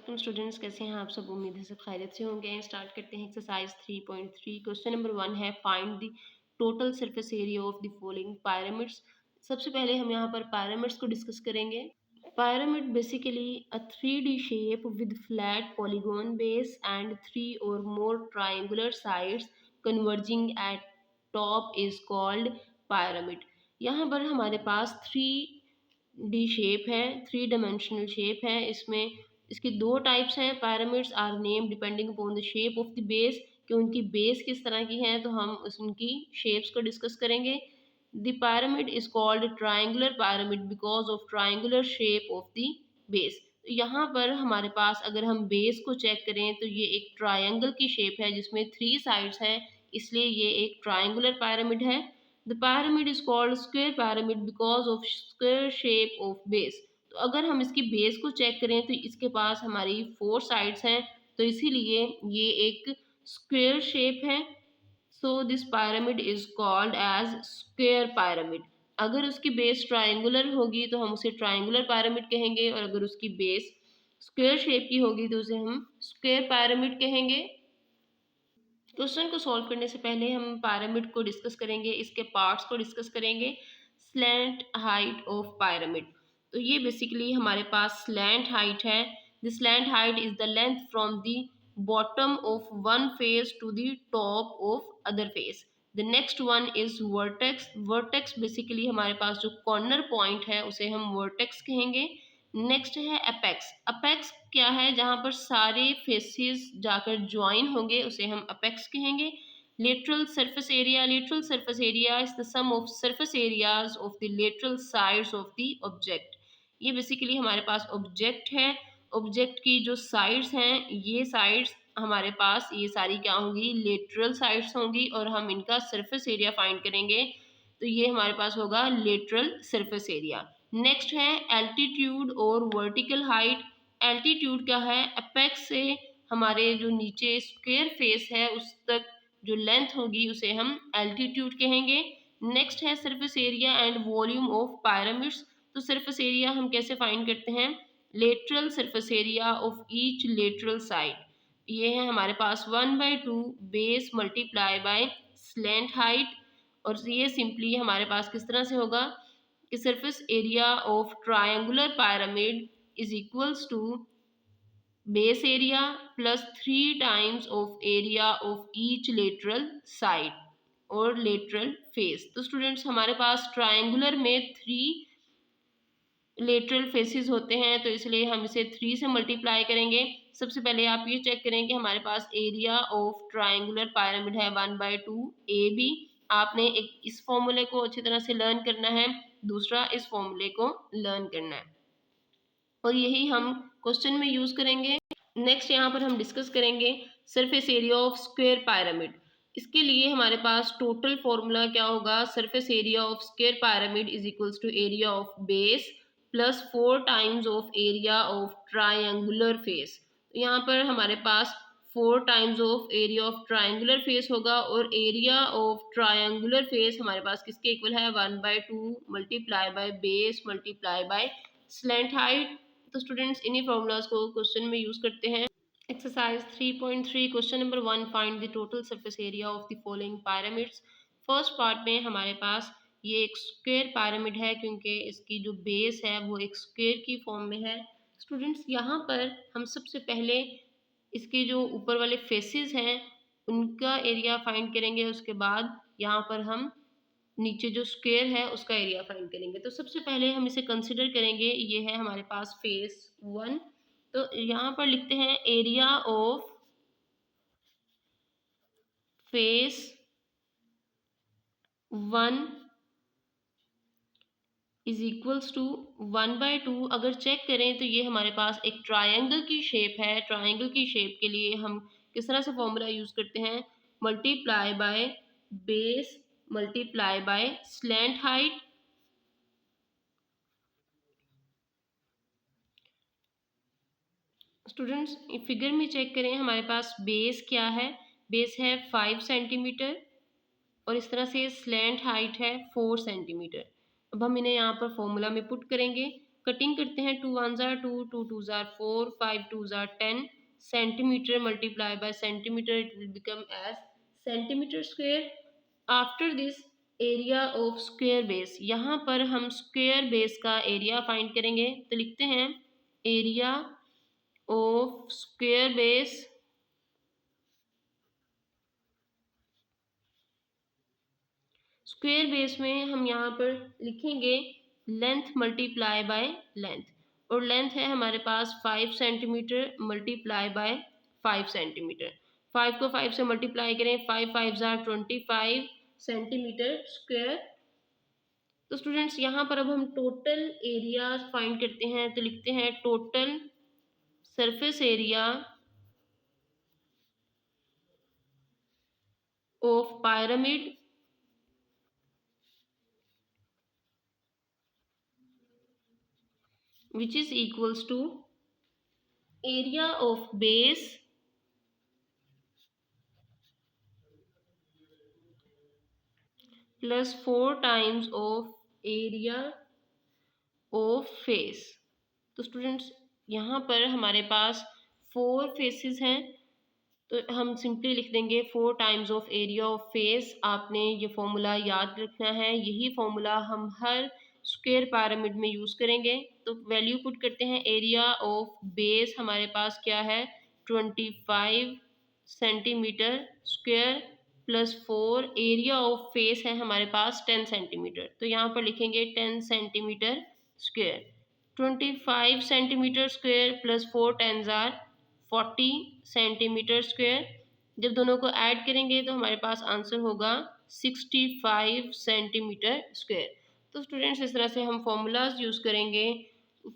वालेकुम स्टूडेंट्स, कैसे हैं आप सब। उम्मीद है सब खैरियत से होंगे। स्टार्ट करते हैं एक्सरसाइज 3.3। क्वेश्चन नंबर 1 है find the total surface area of the following pyramids. सबसे पहले हम यहाँ पर पिरामिड्स को डिस्कस करेंगे। Pyramid basically a 3D shape with flat polygon base and three or more triangular sides converging at top is called pyramid। यहाँ पर हमारे पास 3D शेप है, 3 डायमेंशनल शेप है। इसमें इसके दो टाइप्स हैं। Pyramids are name depending upon the shape of the base, कि उनकी बेस किस तरह की है, तो हम उनकी शेप्स को डिस्कस करेंगे। The pyramid is called triangular pyramid because of triangular shape of the base। तो यहाँ पर हमारे पास अगर हम बेस को चेक करें तो ये एक ट्रायंगल की शेप है जिसमें 3 साइड्स हैं, इसलिए ये एक ट्रायंगुलर pyramid है। The pyramid is called square pyramid because of square shape of base। तो अगर हम इसकी बेस को चेक करें तो इसके पास हमारी 4 साइड्स हैं, तो इसीलिए ये एक स्क्वायर शेप है। So this pyramid is called as square pyramid। अगर उसकी बेस ट्रायंगुलर होगी तो हम उसे ट्रायंगुलर pyramid कहेंगे, और अगर उसकी बेस स्क्वायर शेप की होगी तो उसे हम स्क्वायर pyramid कहेंगे। क्वेश्चन को सॉल्व करने से पहले हम pyramid को डिस्कस करेंगे, इसके पार्ट्स को डिस्कस करेंगे। स्लैंट हाइट ऑफ pyramid, तो ये बेसिकली हमारे पास स्लैंट हाइट है। The slant height is the length from the bottom of one face to the top of other face. The next one is vertex. Vertex basically हमारे पास जो corner point है उसे हम वर्टेक्स कहेंगे। नेक्स्ट है apex. Apex क्या है, जहाँ पर सारे फेसेस जाकर ज्वाइन होंगे उसे हम अपेक्स कहेंगे। Lateral surface area. Lateral surface area is the sum of surface areas of the lateral sides of the object. ये बेसिकली हमारे पास ऑब्जेक्ट है। ऑब्जेक्ट की जो साइड्स हैं, ये साइड्स हमारे पास ये सारी क्या होंगी, लेटरल साइड्स होंगी, और हम इनका सरफेस एरिया फाइंड करेंगे तो ये हमारे पास होगा लेटरल सरफेस एरिया। नेक्स्ट है एल्टीट्यूड और वर्टिकल हाइट। एल्टीट्यूड क्या है, अपेक्स से हमारे जो नीचे स्क्वायर फेस है उस तक जो लेंथ होगी उसे हम एल्टीट्यूड कहेंगे। नेक्स्ट है surface area and volume of pyramids. तो सरफेस एरिया हम कैसे फाइंड करते हैं, lateral surface area of each lateral side. ये है हमारे पास 1/2 base multiply bye slant height. और ये सिंपली हमारे पास किस तरह से होगा कि surface area of triangular pyramid is equals to base area plus 3 times of area of each lateral side और लेटरल फेस। तो स्टूडेंट्स हमारे पास ट्रायंगुलर में 3 लेटरल फेसेस होते हैं, तो इसलिए हम इसे 3 से मल्टीप्लाई करेंगे। सबसे पहले आप ये चेक करें कि हमारे पास एरिया ऑफ ट्रायंगुलर pyramid है 1/2 AB। आपने एक इस फॉर्मूले को अच्छी तरह से लर्न करना है, दूसरा इस फॉर्मूले को लर्न करना है, और यही हम क्वेश्चन में यूज करेंगे। नेक्स्ट यहाँ पर हम डिस्कस करेंगे surface area of square pyramid। इसके लिए हमारे पास टोटल फॉर्मूला क्या होगा, surface area of square pyramid is equals to area of base plus 4 times of area of triangular face. तो यहाँ पर हमारे पास 4 times of area of triangular face होगा, और एरिया ऑफ ट्रायंगुलर फेस हमारे पास किसके इक्वल है, 1/2 multiply by base multiply bye slant height. तो स्टूडेंट्स इन्हीं फॉर्मूलाज को क्वेश्चन में यूज करते हैं। Exercise 3.3 question number 1 find the total surface area of the following pyramids. First part में हमारे पास ये एक स्क्वायर पिरामिड है, क्योंकि इसकी जो बेस है वो एक स्क्वायर की फॉर्म में है। स्टूडेंट्स यहाँ पर हम सबसे पहले इसके जो ऊपर वाले फेसेस हैं उनका एरिया फाइंड करेंगे, उसके बाद यहाँ पर हम नीचे जो स्क्वायर है उसका एरिया फाइंड करेंगे। तो सबसे पहले हम इसे कंसिडर करेंगे, ये है हमारे पास फेस 1। तो यहाँ पर लिखते हैं area of face 1 is equals to 1/2। अगर चेक करें तो ये हमारे पास एक ट्रायंगल की शेप है। ट्रायंगल की शेप के लिए हम किस तरह से फॉर्मूला यूज करते हैं, multiply by base multiply bye slant height. Students figure में चेक करें, हमारे पास बेस क्या है, बेस है 5 सेंटीमीटर, और इस तरह से स्लैंट हाइट है 4 सेंटीमीटर। अब हम इन्हें यहाँ पर फॉर्मूला में पुट करेंगे। कटिंग करते हैं, 2 1 ज़ार 2, 2 2 ज़ार 4, 5 2 ज़ार 10 centimetre multiply by centimetre, it will become as centimetre square. After this area of square base, यहाँ पर हम स्क्वायर बेस का एरिया फाइंड करेंगे। तो लिखते हैं area of square base square base में हम यहाँ पर लिखेंगे लेंथ मल्टीप्लाई बाय लेंथ, और लेंथ है हमारे पास 5 सेंटीमीटर मल्टीप्लाई बाय 5 सेंटीमीटर। 5 को 5 से मल्टीप्लाई करें, 5 5 ज़ार 25 सेंटीमीटर स्क्वायर। तो स्टूडेंट्स यहाँ पर अब हम टोटल एरिया फाइंड करते हैं। तो लिखते हैं total surface area of pyramid which is equals to area of base plus 4 times of area of face। तो स्टूडेंट्स यहाँ पर हमारे पास 4 फेसेस हैं, तो हम सिंपली लिख देंगे 4 times of area of face. आपने ये फॉर्मूला याद रखना है, यही फॉर्मूला हम हर स्क्वायर पिरामिड में यूज़ करेंगे। तो वैल्यू पुट करते हैं, एरिया ऑफ बेस हमारे पास क्या है 25 centimetre square plus 4, area of face है हमारे पास 10 सेंटीमीटर। तो यहाँ पर लिखेंगे 10 centimetre square. 25 centimetre square plus 4 10 ज़ार 40 सेंटीमीटर स्क्वायर। जब दोनों को ऐड करेंगे तो हमारे पास आंसर होगा 65 सेंटीमीटर स्क्वायर। तो स्टूडेंट्स इस तरह से हम फॉर्मूलाज यूज़ करेंगे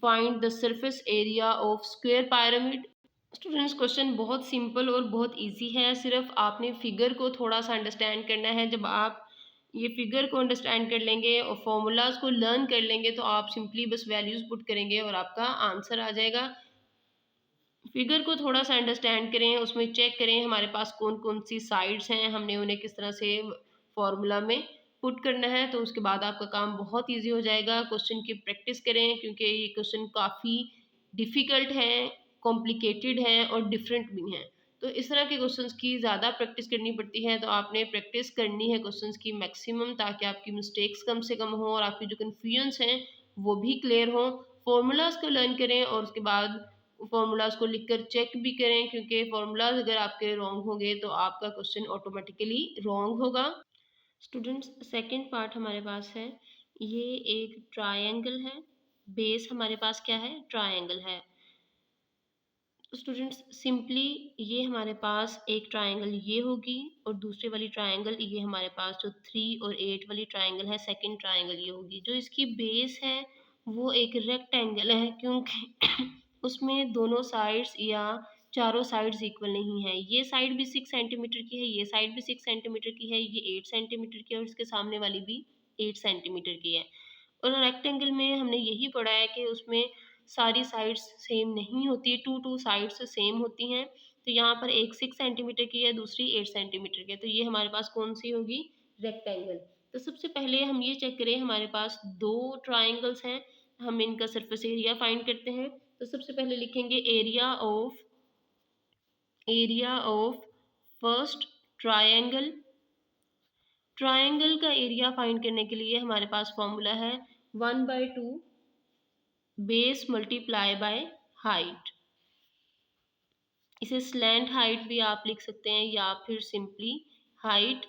find the surface area of square pyramid. Students question बहुत सिंपल और बहुत इजी है, सिर्फ आपने फिगर को थोड़ा सा अंडरस्टैंड करना है। जब आप ये फिगर को अंडरस्टैंड कर लेंगे और फॉर्मूलाज को लर्न कर लेंगे तो आप सिंपली बस वैल्यूज़ पुट करेंगे और आपका आंसर आ जाएगा। फिगर को थोड़ा सा अंडरस्टैंड करें, उसमें चेक करें हमारे पास कौन कौन सी साइड्स हैं, हमने उन्हें किस तरह से फॉर्मूला में पुट करना है। तो उसके बाद आपका काम बहुत इजी हो जाएगा। क्वेश्चन की प्रैक्टिस करें क्योंकि ये क्वेश्चन काफ़ी डिफ़िकल्ट है, कॉम्प्लिकेटेड है और डिफरेंट भी हैं। तो इस तरह के क्वेश्चंस की ज़्यादा प्रैक्टिस करनी पड़ती है। तो आपने प्रैक्टिस करनी है क्वेश्चंस की मैक्सिमम, ताकि आपकी मिस्टेक्स कम से कम हो और आपकी जो कन्फ्यूजन्स हैं वो भी क्लियर हों। फॉर्मूलाज को लर्न करें और उसके बाद फॉर्मूलाज को लिखकर चेक भी करें, क्योंकि फॉर्मूलाज अगर आपके रॉन्ग होंगे तो आपका क्वेश्चन ऑटोमेटिकली रॉन्ग होगा। स्टूडेंट्स सेकंड पार्ट हमारे पास है, ये एक ट्रायंगल है। बेस हमारे पास क्या है, ट्रायंगल है। स्टूडेंट्स सिंपली ये हमारे पास एक ट्रायंगल ये होगी और दूसरी वाली ट्रायंगल ये हमारे पास जो 3 और 8 वाली ट्रायंगल है, सेकंड ट्रायंगल ये होगी। जो इसकी बेस है वो एक रेक्टेंगल है, क्योंकि उसमें दोनों साइड्स या चारों साइड्स इक्वल नहीं है। ये साइड भी 6 सेंटीमीटर की है, ये साइड भी 6 सेंटीमीटर की है, ये 8 सेंटीमीटर की है और इसके सामने वाली भी 8 सेंटीमीटर की है। और रेक्टेंगल में हमने यही पढ़ा है कि उसमें सारी साइड्स सेम नहीं होती, 2 साइड्स सेम होती हैं। तो यहाँ पर एक 6 सेंटीमीटर की है, दूसरी 8 सेंटीमीटर की है, तो ये हमारे पास कौन सी होगी, रेक्टेंगल। तो सबसे पहले हम ये चेक करें, हमारे पास 2 ट्राइंगल्स हैं, हम इनका सरफेस एरिया फाइंड करते हैं। तो सबसे पहले लिखेंगे area of first triangle. Triangle का एरिया फाइंड करने के लिए हमारे पास फॉर्मूला है 1/2 बेस मल्टीप्लाई बाय हाइट। इसे स्लैंट हाइट भी आप लिख सकते हैं या फिर सिंपली हाइट।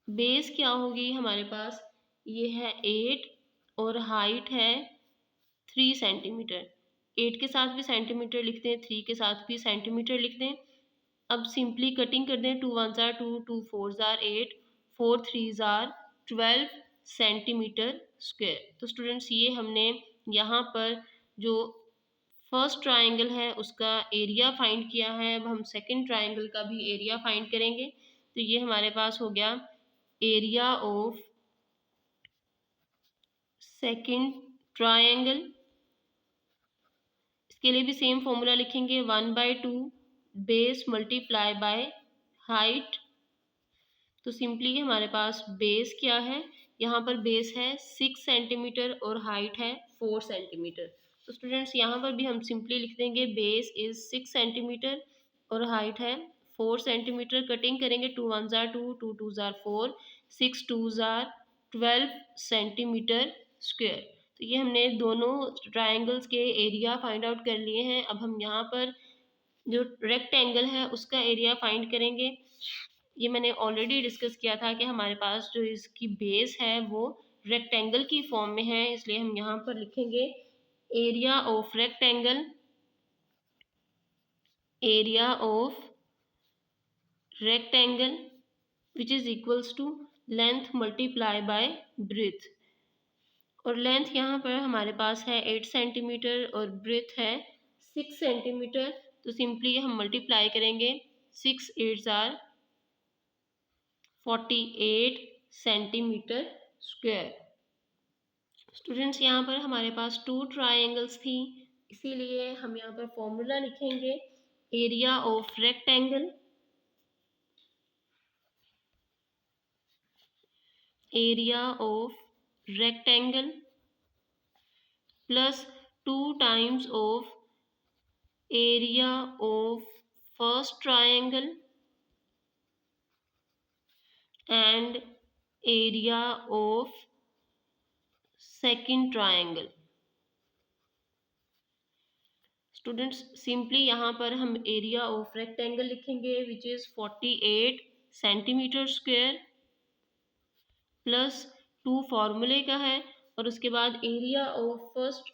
बेस क्या होगी हमारे पास, ये है 8 और हाइट है 3 सेंटीमीटर। 8 के साथ भी सेंटीमीटर लिखते हैं, 3 के साथ भी सेंटीमीटर लिखते हैं। अब सिंपली कटिंग कर दें, 2 1 ज़ार 2, 2 4 ज़ार 8, 4 3 ज़ार 12 सेंटीमीटर स्क्वायर। तो स्टूडेंट्स ये हमने यहाँ पर जो फर्स्ट ट्रायंगल है उसका एरिया फाइंड किया है। अब हम सेकंड ट्रायंगल का भी एरिया फाइंड करेंगे। तो ये हमारे पास हो गया एरिया ऑफ सेकंड ट्रायंगल। इसके लिए भी सेम फॉर्मूला लिखेंगे, 1/2 बेस मल्टीप्लाई बाय हाइट। तो सिंपली हमारे पास बेस क्या है, यहाँ पर बेस है 6 सेंटीमीटर और हाइट है 4 सेंटीमीटर। तो स्टूडेंट्स यहाँ पर भी हम सिंपली लिख देंगे बेस इज 6 सेंटीमीटर और हाइट है 4 सेंटीमीटर। कटिंग करेंगे 2 1 जार 2, 2 2 जार 4, 6 2 जार 12 सेंटीमीटर स्क्वायर। तो ये हमने दोनों ट्रायंगल्स के एरिया फाइंड आउट कर लिए हैं। अब हम यहाँ पर जो रेक्टेंगल है उसका एरिया फाइंड करेंगे। ये मैंने ऑलरेडी डिस्कस किया था कि हमारे पास जो इसकी बेस है वो रेक्टेंगल की फॉर्म में है, इसलिए हम यहाँ पर लिखेंगे area of rectangle, area of rectangle which is equals to length multiply by breadth. और लेंथ यहाँ पर हमारे पास है 8 सेंटीमीटर और ब्रेथ है 6 सेंटीमीटर। तो सिंपली हम मल्टीप्लाई करेंगे, 6 8 आर 48 सेंटीमीटर स्क्वायर। स्टूडेंट्स यहाँ पर हमारे पास 2 ट्रायंगल्स थी, इसीलिए हम यहाँ पर फॉर्मूला लिखेंगे area of rectangle, area of rectangle plus 2 times of area of first triangle and area of second triangle। Students simply यहाँ पर हम एरिया ऑफ रेक्टेंगल लिखेंगे which is 48 centimetre square plus 2 फॉर्मूले का है, और उसके बाद एरिया ऑफ फर्स्ट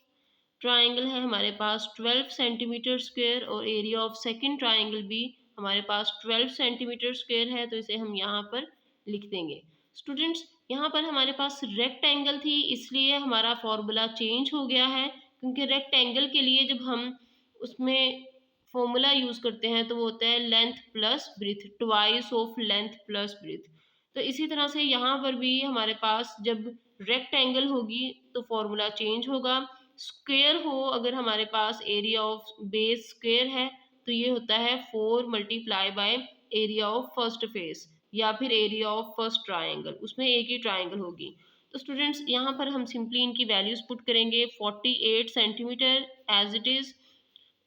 ट्रायंगल है हमारे पास 12 सेंटीमीटर स्क्वायर और एरिया ऑफ सेकंड ट्रायंगल भी हमारे पास 12 सेंटीमीटर स्क्वायर है, तो इसे हम यहाँ पर लिख देंगे। स्टूडेंट्स यहाँ पर हमारे पास रेक्टेंगल थी, इसलिए हमारा फॉर्मूला चेंज हो गया है, क्योंकि रेक्टेंगल के लिए जब हम उसमें फॉर्मूला यूज़ करते हैं तो वो होता है length plus breadth, twice of length plus breadth. तो इसी तरह से यहाँ पर भी हमारे पास जब रेक्टेंगल होगी तो फॉर्मूला चेंज होगा। स्क्वायर हो अगर हमारे पास एरिया ऑफ बेस स्क्वायर है तो ये होता है 4 multiply by area of first face या फिर एरिया ऑफ फर्स्ट ट्रायंगल, उसमें एक ही ट्रायंगल होगी। तो स्टूडेंट्स यहाँ पर हम सिंपली इनकी वैल्यूज पुट करेंगे 48 सेंटीमीटर एज इट इज़,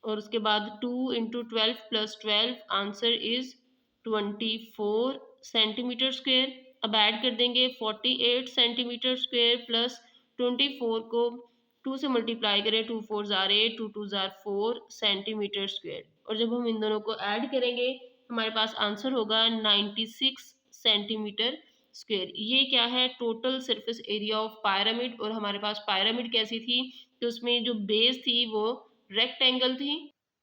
और उसके बाद 2 into 12 plus 12 answer is 24 centimetre square. अब ऐड कर देंगे 48 सेंटीमीटर स्क्वायर प्लस 24 को 2 से मल्टीप्लाई करें, 2 4 जार 8, 2 2 जार 4 सेंटीमीटर स्क्वायर, और जब हम इन दोनों को ऐड करेंगे हमारे पास आंसर होगा 96 सेंटीमीटर स्क्वायर। ये क्या है, total surface area of pyramid. और हमारे पास पायरामिड कैसी थी कि उसमें जो बेस थी वो रेक्टेंगल थी।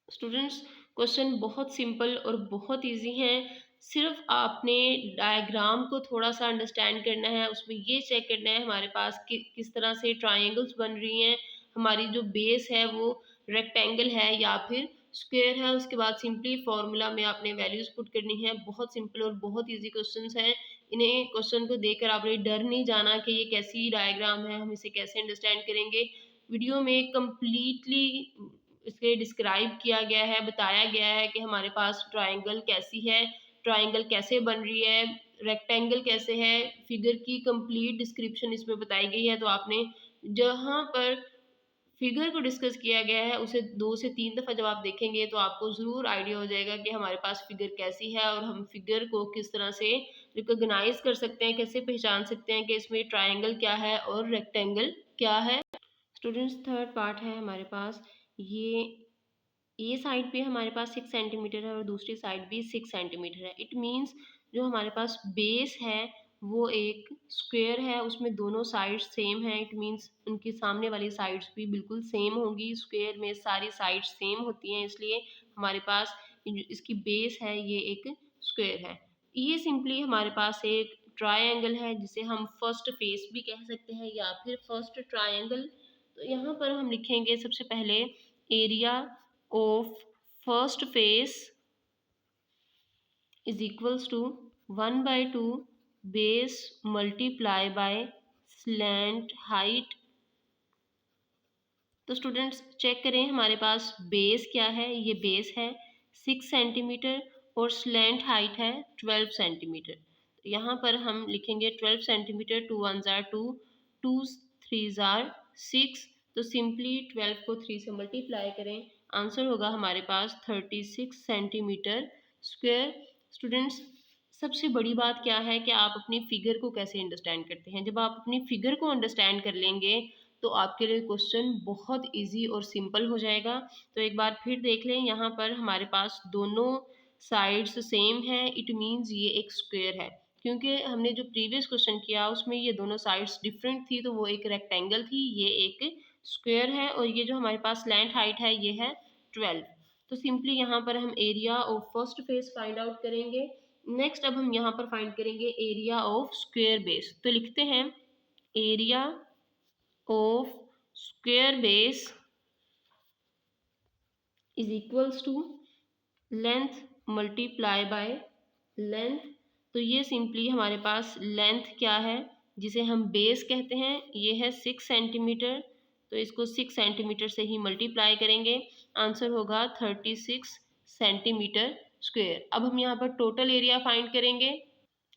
स्टूडेंट्स क्वेश्चन बहुत सिंपल और बहुत इजी हैं, सिर्फ आपने डायग्राम को थोड़ा सा अंडरस्टैंड करना है, उसमें ये चेक करना है हमारे पास किस तरह से ट्रायंगल्स बन रही हैं, हमारी जो बेस है वो रेक्टेंगल है या फिर स्क्वायर है। उसके बाद सिंपली फॉर्मूला में आपने वैल्यूज पुट करनी है। बहुत सिंपल और बहुत इजी क्वेश्चंस हैं, इन्हें क्वेश्चन को देखकर आपने डर नहीं जाना कि ये कैसी डायग्राम है, हम इसे कैसे अंडरस्टैंड करेंगे। वीडियो में कम्प्लीटली इसे डिस्क्राइब किया गया है, बताया गया है कि हमारे पास ट्रायंगल कैसी है, ट्रायंगल कैसे बन रही है, रेक्टेंगल कैसे है, फिगर की कंप्लीट डिस्क्रिप्शन इसमें बताई गई है। तो आपने जहाँ पर फिगर को डिस्कस किया गया है उसे 2 से 3 दफ़ा जब आप देखेंगे तो आपको ज़रूर आइडिया हो जाएगा कि हमारे पास फिगर कैसी है और हम फिगर को किस तरह से रिकॉग्नाइज कर सकते हैं, कैसे पहचान सकते हैं कि इसमें ट्रायंगल क्या है और रेक्टेंगल क्या है। स्टूडेंट्स थर्ड पार्ट है हमारे पास, ये साइड पे हमारे पास 6 सेंटीमीटर है और दूसरी साइड भी 6 सेंटीमीटर है। इट मीन्स जो हमारे पास बेस है वो एक स्क्वायर है, उसमें दोनों साइड्स सेम हैं। इट मीन्स उनकी सामने वाली साइड्स भी बिल्कुल सेम होंगी। स्क्वायर में सारी साइड्स सेम होती हैं, इसलिए हमारे पास इसकी बेस है ये एक स्क्वायर है। ये सिंपली हमारे पास एक ट्रायंगल है जिसे हम फर्स्ट फेस भी कह सकते हैं या फिर फर्स्ट ट्रायंगल। तो यहाँ पर हम लिखेंगे सबसे पहले area of first face is equals to 1/2 base multiply by slant height। तो स्टूडेंट्स चेक करें हमारे पास बेस क्या है, ये बेस है 6 सेंटीमीटर और स्लैंट हाइट है 12 सेंटीमीटर। यहाँ पर हम लिखेंगे 12 सेंटीमीटर, 2 1 जार 2, 2 3 जार 6। तो सिंपली 12 को 3 से मल्टीप्लाई करें, आंसर होगा हमारे पास 36 सेंटीमीटर स्क्वायर। स्टूडेंट्स, सबसे बड़ी बात क्या है कि आप अपनी फिगर को कैसे अंडरस्टैंड करते हैं। जब आप अपनी फिगर को अंडरस्टैंड कर लेंगे तो आपके लिए क्वेश्चन बहुत इजी और सिंपल हो जाएगा। तो एक बार फिर देख लें, यहाँ पर हमारे पास दोनों साइड्स सेम है, इट मीन्स ये एक स्क्वायर है। क्योंकि हमने जो प्रीवियस क्वेश्चन किया उसमें ये दोनों साइड्स डिफरेंट थी, तो वो एक रेक्टेंगल थी, ये एक स्क्वायर है। और ये जो हमारे पास लेंथ हाइट है ये है 12। तो सिंपली यहाँ पर हम area of first face find out करेंगे। नेक्स्ट अब हम यहाँ पर फाइंड करेंगे एरिया ऑफ स्क्वायर बेस। तो लिखते हैं area of square base is equals to length multiply by length. तो ये सिंपली हमारे पास लेंथ क्या है जिसे हम बेस कहते हैं, ये है 6 सेंटीमीटर। तो इसको 6 सेंटीमीटर से ही मल्टीप्लाई करेंगे, आंसर होगा 36 सेंटीमीटर स्क्वायर। अब हम यहाँ पर टोटल एरिया फाइंड करेंगे।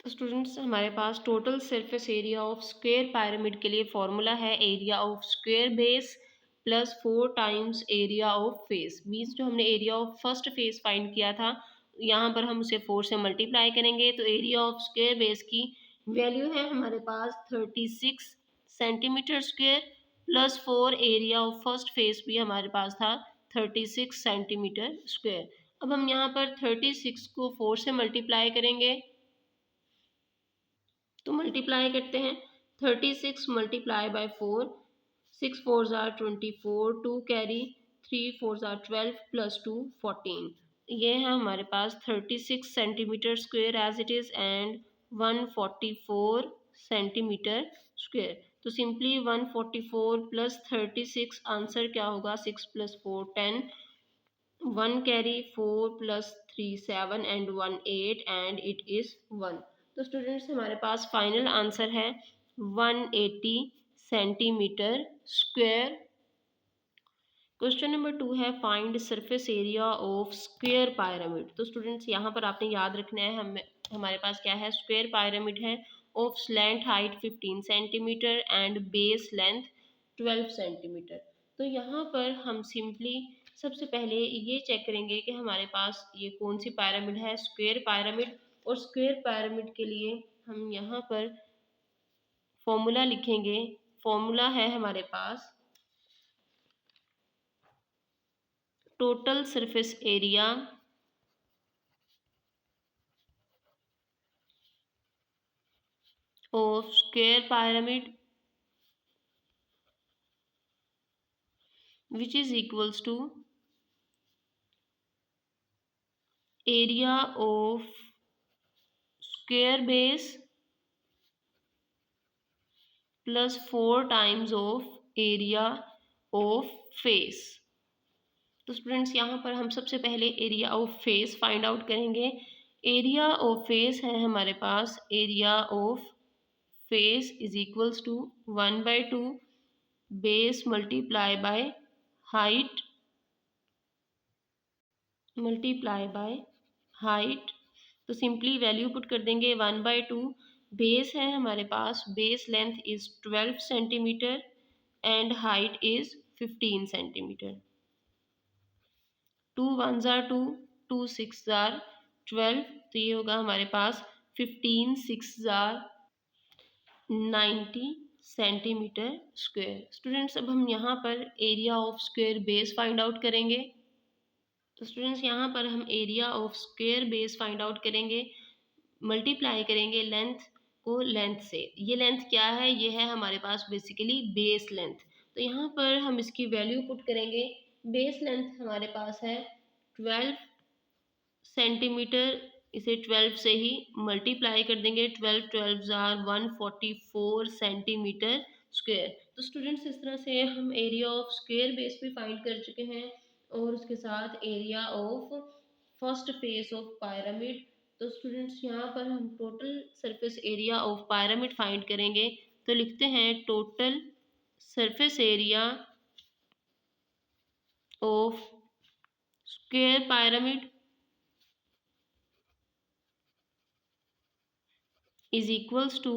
तो स्टूडेंट्स, हमारे पास total surface area of square pyramid के लिए फॉर्मूला है area of square base plus 4 times area of face. Means जो हमने area of first face find किया था, यहाँ पर हम उसे 4 से मल्टीप्लाई करेंगे। तो एरिया ऑफ स्क्वायर बेस की वैल्यू है हमारे पास 36 centimetre square plus 4 area of first face भी हमारे पास था 36 सेंटीमीटर स्क्वायर। अब हम यहाँ पर 36 को 4 से मल्टीप्लाई करेंगे, तो मल्टीप्लाई करते हैं 36 मल्टीप्लाई बाय 4, 6 4 जार 24, 2 कैरी, 3 4 जार 12 प्लस 2 14। ये है हमारे पास 36 centimetre square as it is and 144 centimetre square. तो सिंपली 144 प्लस 36, आंसर क्या होगा 6 plus 4 10, 1 carry 4 plus 3 7 and 1 8 and it is 1। तो स्टूडेंट्स, हमारे पास फाइनल आंसर है 180 सेंटीमीटर स्क्वायर। क्वेश्चन नंबर 2 है find surface area of square pyramid. तो students, यहाँ पर आपने याद रखना है हमारे पास क्या है, स्क्वायर पिरामिड है of slant height 15 centimetre and base length 12 centimetre. तो यहाँ पर हम सिंपली सबसे पहले ये चेक करेंगे कि हमारे पास ये कौन सी पिरामिड है, स्क्वायर पिरामिड। और स्क्वायर पिरामिड के लिए हम यहाँ पर फॉर्मूला लिखेंगे। फॉर्मूला है हमारे पास total surface area of square pyramid which is equals to area of square base plus 4 times of area of face। तो स्टूडेंट्स, यहाँ पर हम सबसे पहले area of face find out करेंगे। एरिया ऑफ फेस है हमारे पास, area of face is equals to 1/2 base multiply by height multiply by height. तो सिंपली वैल्यू पुट कर देंगे 1/2। बेस है हमारे पास, base length is 12 centimetre and height is 15 centimetre. 2 1 जार 2, 2 6 जार 12। तो ये होगा हमारे पास 15 6 जार 90 सेंटीमीटर स्क्वायर। स्टूडेंट्स, अब हम यहाँ पर area of square base find out करेंगे। तो स्टूडेंट्स, यहाँ पर हम area of square base find out करेंगे, मल्टीप्लाई करेंगे लेंथ को लेंथ से। ये लेंथ क्या है, ये है हमारे पास बेसिकली बेस लेंथ। तो यहाँ पर हम इसकी वैल्यू पुट करेंगे। बेस लेंथ हमारे पास है 12 सेंटीमीटर, इसे 12 से ही मल्टीप्लाई कर देंगे। 12 12 जार 144 सेंटीमीटर स्क्वायर। तो स्टूडेंट्स, इस तरह से हम एरिया ऑफ स्क्वायर बेस भी फाइंड कर चुके हैं और उसके साथ area of first face of pyramid. तो स्टूडेंट्स, यहाँ पर हम total surface area of pyramid find करेंगे। तो लिखते हैं total surface area of square pyramid is equals to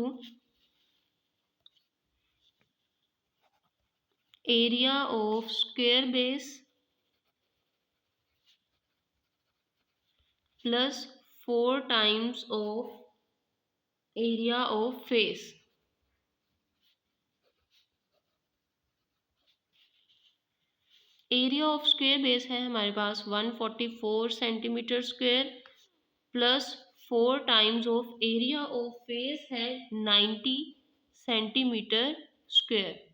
area of square base plus 4 times of area of face. Area of square base है हमारे पास 144 centimetre square plus 4 times of area of face है 90 centimetre square.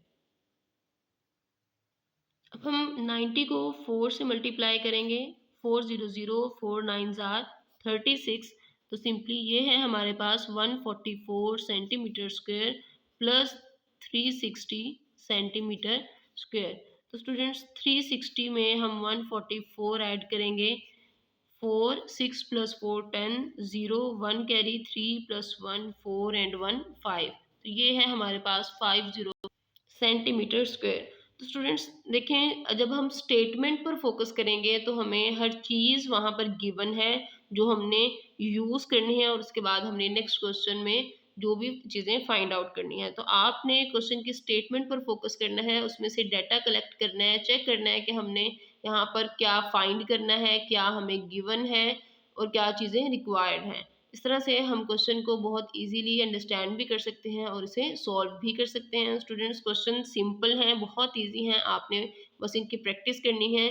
अब हम 90 को 4 से multiply करेंगे, 400 4 9 are 36, तो simply ये है हमारे पास 144 centimetre square plus 360 centimetre square. तो स्टूडेंट्स 360 में हम 144 ऐड करेंगे, 4 6 प्लस 4 10 0 1 कैरी 3 प्लस 1 4 एंड 1 5, तो ये है हमारे पास 50 सेंटीमीटर स्क्वायर। तो स्टूडेंट्स देखें, जब हम स्टेटमेंट पर फोकस करेंगे तो हमें हर चीज़ वहाँ पर गिवन है जो हमने यूज़ करनी है, और उसके बाद हमने नेक्स्ट क्वेश्चन में जो भी चीज़ें फाइंड आउट करनी है। तो आपने क्वेश्चन की स्टेटमेंट पर फोकस करना है, उसमें से डाटा कलेक्ट करना है, चेक करना है कि हमने यहाँ पर क्या फाइंड करना है, क्या हमें गिवन है और क्या चीज़ें रिक्वायर्ड हैं। इस तरह से हम क्वेश्चन को बहुत इजीली अंडरस्टैंड भी कर सकते हैं और इसे सॉल्व भी कर सकते हैं। स्टूडेंट्स क्वेश्चन सिंपल हैं, बहुत इजी हैं, आपने बस इनकी प्रैक्टिस करनी है,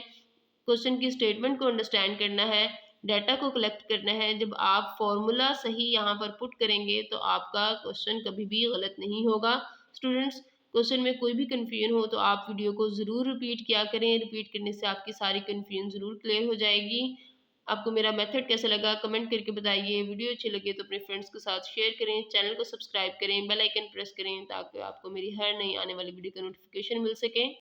क्वेश्चन की स्टेटमेंट को अंडरस्टैंड करना है, डाटा को कलेक्ट करना है। जब आप फॉर्मूला सही यहाँ पर पुट करेंगे तो आपका क्वेश्चन कभी भी गलत नहीं होगा। स्टूडेंट्स क्वेश्चन में कोई भी कन्फ्यूजन हो तो आप वीडियो को ज़रूर रिपीट किया करें, रिपीट करने से आपकी सारी कन्फ्यूजन ज़रूर क्लियर हो जाएगी। आपको मेरा मेथड कैसा लगा कमेंट करके बताइए। वीडियो अच्छी लगे तो अपने फ्रेंड्स के साथ शेयर करें, चैनल को सब्सक्राइब करें, बेल आइकन प्रेस करें ताकि आपको मेरी हर नई आने वाली वीडियो का नोटिफिकेशन मिल सके।